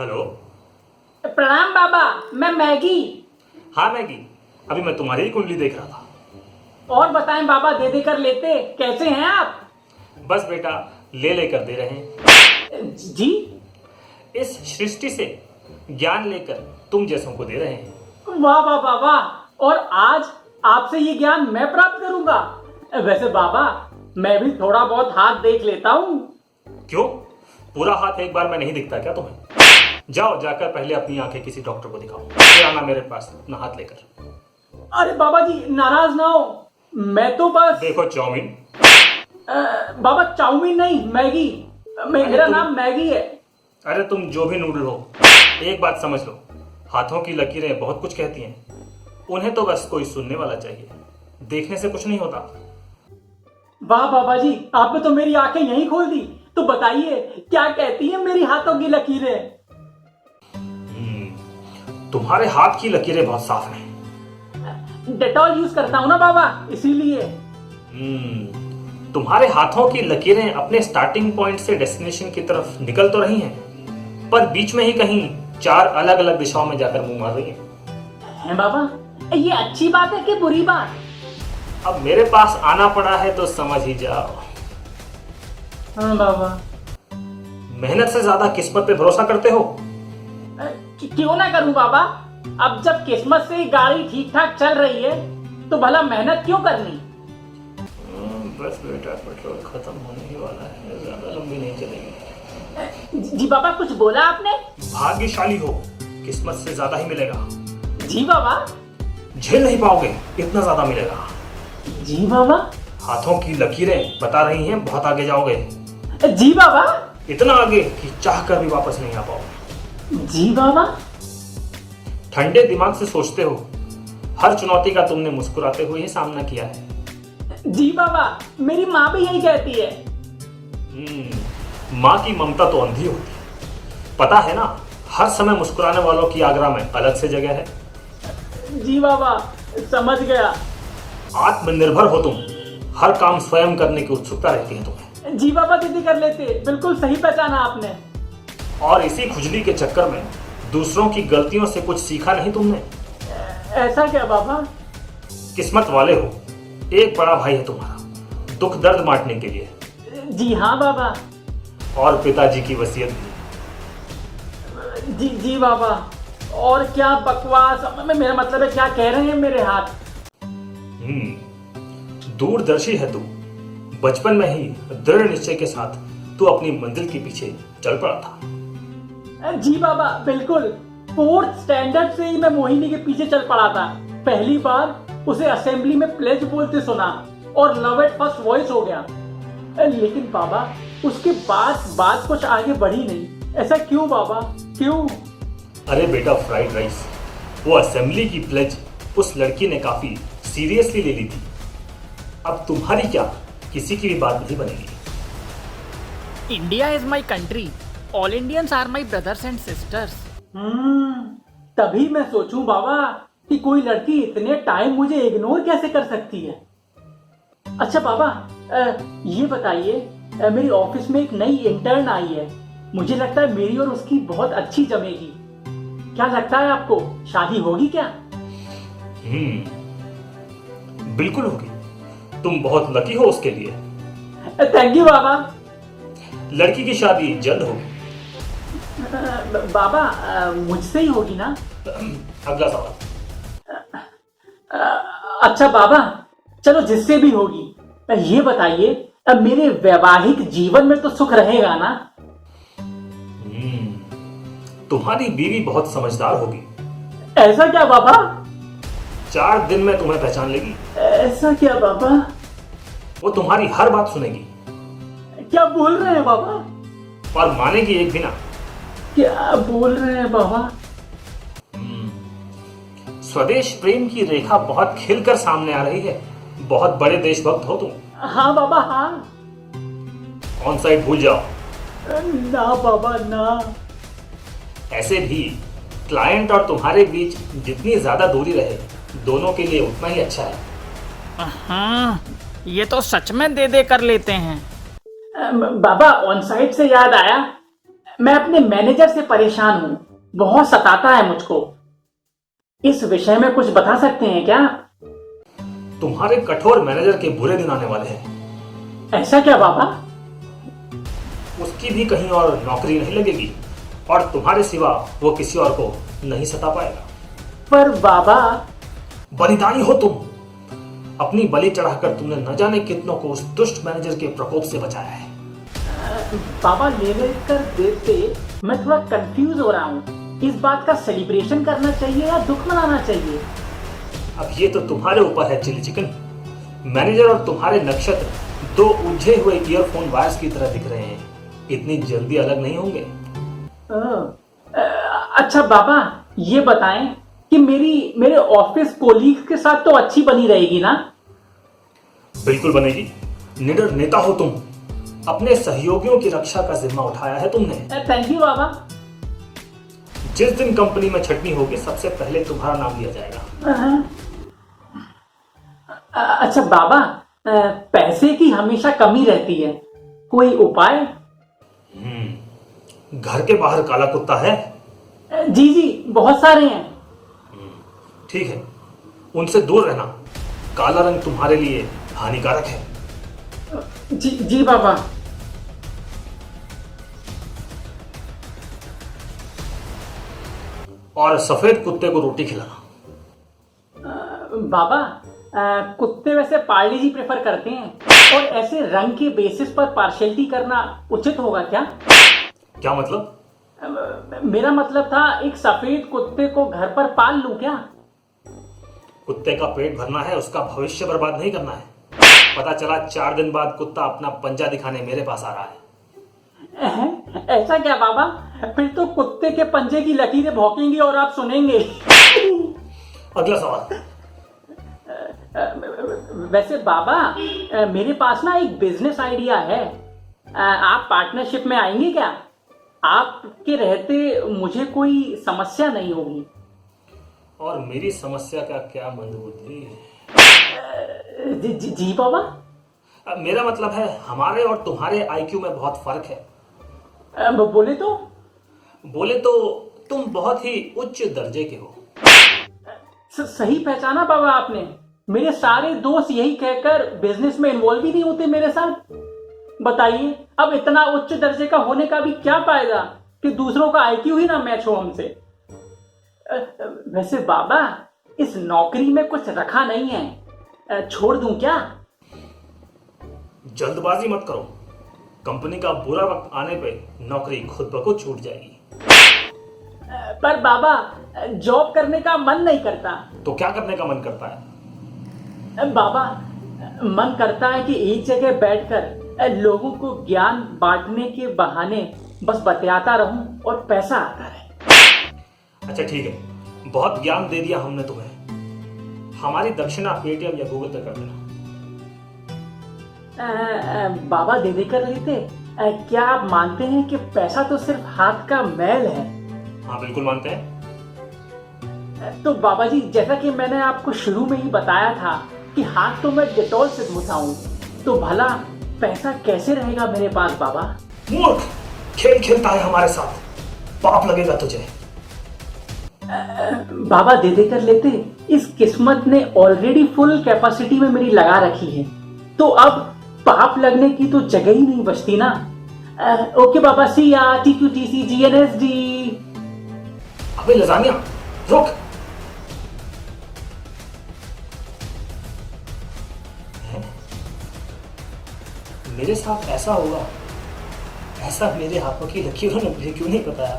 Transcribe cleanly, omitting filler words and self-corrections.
Hello. प्रणाम बाबा, मैं Maggi. हाँ मैगी, अभी मैं तुम्हारी ही कुंडली देख रहा था। और बताएं बाबा, दे दे कर लेते, कैसे हैं आप? बस बेटा, ले लेकर दे रहे हैं। जी। इस सृष्टि से ज्ञान लेकर तुम जैसों को दे रहे हैं। वाह वाह वाह वाह। और आज आपसे ये ज्ञान मैं प्राप्त करूंगा। वैसे बाबा, मैं भी थोड़ा बहुत हाथ देख लेता हूँ। क्यों, पूरा हाथ एक बार में नहीं दिखता क्या तुम्हें? जाओ, जाकर पहले अपनी आंखें किसी डॉक्टर को दिखाओ, फिर आना मेरे पास अपना हाथ लेकर। अरे बाबा जी, नाराज ना हो, मैं तो बस देखो चाउमीन। बाबा चाउमीन नहीं, मैगी। मेरा नाम मैगी है। अरे तुम जो भी नूडल हो, एक बात समझ लो, हाथों की लकीरें बहुत कुछ कहती हैं। उन्हें तो बस कोई सुनने वाला चाहिए, देखने से कुछ नहीं होता। वाह बाबा जी, आपने तो मेरी आंखें यहीं खोल दी। तो बताइए, क्या कहती हैं मेरी हाथों की लकीरें? तुम्हारे हाथ की लकीरें बहुत साफ हैं। डेटॉल यूज करता हूं ना बाबा, इसीलिए। तुम्हारे हाथों की लकीरें अपने स्टार्टिंग पॉइंट से डेस्टिनेशन की तरफ निकल तो रही हैं, पर बीच में ही कहीं 4 अलग अलग दिशाओं में जाकर मुंह मार रही हैं। बाबा, ये अच्छी बात है कि बुरी बात? अब मेरे पास आना पड़ा है तो समझ ही जाओ। हाँ बाबा। मेहनत से ज्यादा किस्मत पे भरोसा करते हो? क्यों ना करूं बाबा? अब जब किस्मत से गाड़ी ठीक ठाक चल रही है तो भला मेहनत क्यों करनी? बस बेटा, पेट्रोल खत्म होने ही वाला है, ज्यादा लंबी नहीं चलेगी। जी बाबा, कुछ बोला आपने? भाग्यशाली हो, किस्मत से ज्यादा ही मिलेगा। जी बाबा। झेल नहीं पाओगे, इतना ज्यादा मिलेगा। जी बाबा। हाथों की लकीरें बता रही हैं बहुत आगे जाओगे। जी बाबा। इतना आगे कि चाह कर भी वापस नहीं आ पाओगे। जी बाबा। ठंडे दिमाग से सोचते हो, हर चुनौती का तुमने मुस्कुराते हुए ही सामना किया है। जी बाबा, मेरी माँ भी यही कहती है। माँ की ममता तो अंधी होती है, पता है ना। हर समय मुस्कुराने वालों की आगरा में अलग से जगह है। जी बाबा, समझ गया। आत्मनिर्भर हो तुम, हर काम स्वयं करने की उत्सुकता रहती है तुम्हें। जी बाबा, दीदी कर लेते, बिल्कुल सही पहचाना आपने। और इसी खुजली के चक्कर में दूसरों की गलतियों से कुछ सीखा नहीं तुमने। ऐसा क्या बाबा? किस्मत वाले हो, एक बड़ा भाई है तुम्हारा, दुख दर्द बांटने के लिए। जी हाँ बाबा। और पिताजी की वसीयत भी। जी बाबा। और क्या बकवास, मेरा मतलब है, क्या कह रहे हैं मेरे हाथ? दूरदर्शी है तू, बचपन में ही दृढ़ निश्चय के साथ तू अपनी मंजिल के पीछे चल पड़ा था। जी बाबा, बिल्कुल। 4th स्टैंडर्ड से ही मैं मोहिनी के पीछे चल पड़ा था। पहली बार उसे असेंबली में प्लेज बोलते सुना और लव एट फर्स्ट वॉइस हो गया। लेकिन बाबा, उसके बाद बात कुछ आगे बढ़ी नहीं। ऐसा क्यों बाबा, क्यों? अरे बेटा, फ्राइड राइस, वो असेंबली की प्लेज उस लड़की ने काफी सीरियसली ले ली थी। अब तुम्हारी क्या किसी की भी बात नहीं बनेगी। India is my country, all Indians are my brothers and sisters. तभी मैं सोचूं बाबा कि कोई लड़की इतने टाइम मुझे इग्नोर कैसे कर सकती है। अच्छा बाबा, ये बताइए, मेरी ऑफिस में एक नई इंटर्न आई है। मुझे लगता है मेरी और उसकी बहुत अच्छी जमेगी। क्या लगता है आपको, शादी होगी क्या? बिल्कुल होगी, तुम बहुत लकी हो उसके लिए। थैंक यू बाबा। लड़की की शादी जल्द होगी। बाबा, मुझसे ही होगी ना? अगला सवाल। अच्छा बाबा, चलो जिससे भी होगी, ये बताइए, अब मेरे वैवाहिक जीवन में तो सुख रहेगा ना? तुम्हारी बीवी बहुत समझदार होगी। ऐसा क्या बाबा? 4 दिन में तुम्हें पहचान लेगी। ऐसा क्या बाबा? वो तुम्हारी हर बात सुनेगी। क्या बोल रहे हैं बाबा? और मानेगी एक भी ना। क्या बोल रहे हैं बाबा? स्वदेश प्रेम की रेखा बहुत खिलकर सामने आ रही है। बहुत बड़े देशभक्त हो तुम। हाँ बाबा, हाँ। ऑन साइड भूल जाओ। ना बाबा, ना। ऐसे भी क्लाइंट और तुम्हारे बीच जितनी ज्यादा दूरी रहे, दोनों के लिए उतना ही अच्छा है। हाँ, ये तो सच में दे दे कर लेते हैं। बाबा, ऑन साइड से याद आया, मैं अपने मैनेजर से परेशान हूं, बहुत सताता है मुझको। इस विषय में कुछ बता सकते हैं क्या? तुम्हारे कठोर मैनेजर के बुरे दिन आने वाले हैं। ऐसा क्या बाबा? उसकी भी कहीं और नौकरी नहीं लगेगी और तुम्हारे सिवा वो किसी और को नहीं सता पाएगा। पर बाबा, बलिदानी हो तुम। अपनी बलि चढ़ाकर तुमने न जाने कितनों को उस दुष्ट मैनेजर के प्रकोप से बचाया है। बाबा ले कर देते मैं थोड़ा कंफ्यूज हो रहा हूँ। इस बात का सेलिब्रेशन करना चाहिए या दुख मनाना चाहिए? अब ये तो तुम्हारे ऊपर है चिली चिकन। मैनेजर और तुम्हारे नक्षत्र दो उलझे हुए ईयरफोन वायर्स की तरह दिख रहे हैं। इतनी जल्दी अलग नहीं होंगे। अच्छा बाबा, ये बताएं कि मेरे ऑफिस कोलीग के साथ तो अच्छी बनी रहेगी ना? बिल्कुल बनेगी। निडर नेता हो तुम। अपने सहयोगियों की रक्षा का जिम्मा उठाया है तुमने। थैंक यू बाबा। जिस दिन कंपनी में छटनी होगी सबसे पहले तुम्हारा नाम लिया जाएगा। अच्छा बाबा, पैसे की हमेशा कमी रहती है, कोई उपाय? घर के बाहर काला कुत्ता है? जी जी, बहुत सारे हैं। ठीक है, उनसे दूर रहना। काला रंग तुम्हारे लिए हानिकारक है। जी जी बाबा। और सफेद कुत्ते को रोटी खिलाना। बाबा, कुत्ते वैसे पार्ले जी प्रेफर करते हैं, और ऐसे रंग के बेसिस पर पार्शियलिटी करना उचित होगा क्या? क्या मतलब? मेरा मतलब था, एक सफेद कुत्ते को घर पर पाल लूं क्या? कुत्ते का पेट भरना है, उसका भविष्य बर्बाद नहीं करना है। पता चला 4 दिन बाद कुत्ता अपना पंजा दिखाने मेरे पास आ रहा है। ऐसा क्या बाबा? फिर तो कुत्ते के पंजे की लकीरें भौंकेंगी और आप सुनेंगे। अगला सवाल। वैसे बाबा, मेरे पास ना एक बिजनेस आइडिया है। आप पार्टनरशिप में आएंगे क्या? आपके रहते मुझे कोई समस्या नहीं होगी। और मेरी समस्या का क्या मंदबुद्धि? जी बाबा। मेरा मतलब है, हमारे और तुम्हारे आईक्यू में बहुत फर्क है। बोले तो तुम बहुत ही उच्च दर्जे के हो। सही पहचाना बाबा आपने। मेरे सारे दोस्त यही कहकर बिजनेस में इन्वॉल्व ही नहीं होते मेरे साथ। बताइए, अब इतना उच्च दर्जे का होने का भी क्या फायदा कि दूसरों का आईक्यू ही ना मैच हो हमसे। वैसे बाबा, इस नौकरी में कुछ रखा नहीं है, छोड़ दूं क्या? जल्दबाजी मत करो। कंपनी का बुरा वक्त आने पे नौकरी खुद ब खुद छूट जाएगी। पर बाबा, जॉब करने का मन नहीं करता। तो क्या करने का मन करता है? बाबा, मन करता है कि एक जगह बैठकर लोगों को ज्ञान बांटने के बहाने बस बतियाता रहूं और पैसा आता रहे। अच्छा ठीक है, बहुत ज्ञान दे दिया हमने तुम्हें। हमारी दक्षिणा पेटीएम या गूगल पे कर देना। बाबा दे देकर लेते। क्या आप मानते हैं कि पैसा तो सिर्फ हाथ का मैल है? हाँ बिल्कुल मानते हैं। तो बाबा जी, जैसा कि मैंने आपको शुरू में ही बताया था कि हाथ तो मैं डेटॉल से धोता हूँ, तो भला पैसा कैसे रहेगा मेरे पास बाबा? मूर्ख, खेल खेलता है हमारे साथ, पाप लगेगा तुझे। बाबा दे देकर लेते। इस किस्मत ने ऑलरेडी फुल कैपेसिटी में मेरी लगा रखी है, तो अब पाप लगने की तो जगह ही नहीं बचती ना। ओके बाबा, सी या TQTC GNSD। अबे लजानिया, रुक। मेरे साथ ऐसा होगा, ऐसा मेरे हाथों की लकीरों ने मुझे क्यों नहीं बताया?